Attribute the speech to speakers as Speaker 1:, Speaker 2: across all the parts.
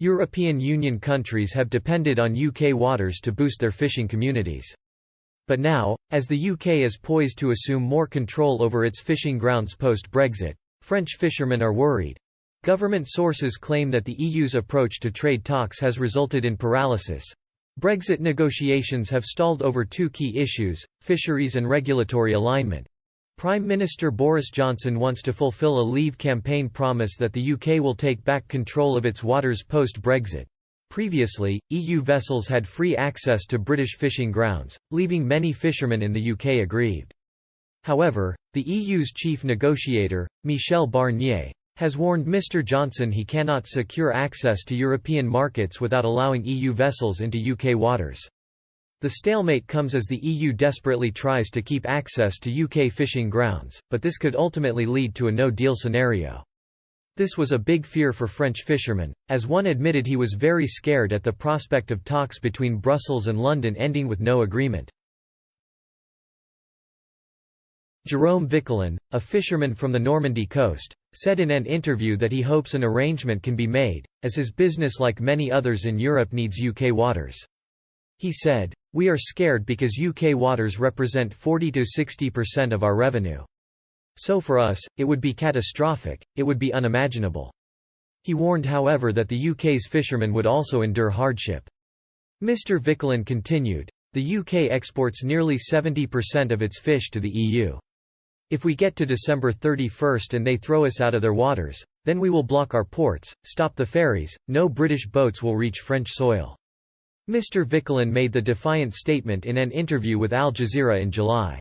Speaker 1: European Union countries have depended on UK waters to boost their fishing communities. But now, as the UK is poised to assume more control over its fishing grounds post-Brexit, French fishermen are worried. Government sources claim that the EU's approach to trade talks has resulted in paralysis. Brexit negotiations have stalled over two key issues: fisheries and regulatory alignment. Prime Minister Boris Johnson wants to fulfill a Leave campaign promise that the UK will take back control of its waters post-Brexit. Previously, EU vessels had free access to British fishing grounds, leaving many fishermen in the UK aggrieved. However, the EU's chief negotiator, Michel Barnier, has warned Mr Johnson he cannot secure access to European markets without allowing EU vessels into UK waters. The stalemate comes as the EU desperately tries to keep access to UK fishing grounds, but this could ultimately lead to a no-deal scenario. This was a big fear for French fishermen, as one admitted he was very scared at the prospect of talks between Brussels and London ending with no agreement. Jérôme Viquelin, a fisherman from the Normandy coast, said in an interview that he hopes an arrangement can be made, as his business, like many others in Europe, needs UK waters. He said, "We are scared because UK waters represent 40 to 60% of our revenue. So for us, it would be catastrophic, it would be unimaginable." He warned, however, that the UK's fishermen would also endure hardship. Mr Viquelin continued, "The UK exports nearly 70% of its fish to the EU. If we get to December 31 and they throw us out of their waters, then we will block our ports, stop the ferries, no British boats will reach French soil." Mr Viquelin made the defiant statement in an interview with Al Jazeera in July.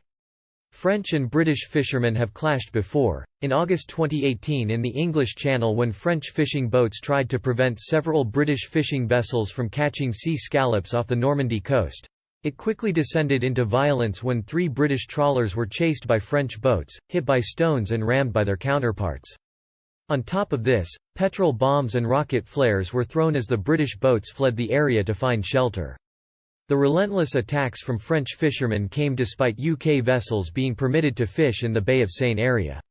Speaker 1: French and British fishermen have clashed before, in August 2018 in the English Channel when French fishing boats tried to prevent several British fishing vessels from catching sea scallops off the Normandy coast. It quickly descended into violence when 3 British trawlers were chased by French boats, hit by stones and rammed by their counterparts. On top of this, petrol bombs and rocket flares were thrown as the British boats fled the area to find shelter. The relentless attacks from French fishermen came despite UK vessels being permitted to fish in the Bay of Seine area.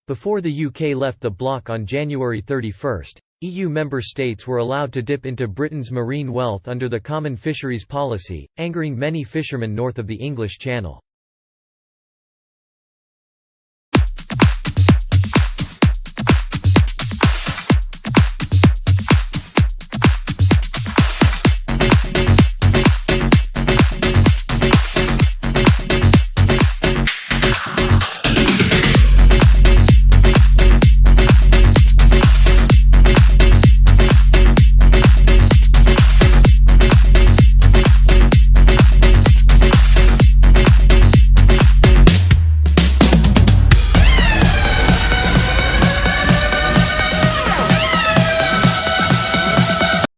Speaker 1: Before the UK left the bloc on January 31, EU member states were allowed to dip into Britain's marine wealth under the Common Fisheries Policy, angering many fishermen north of the English Channel.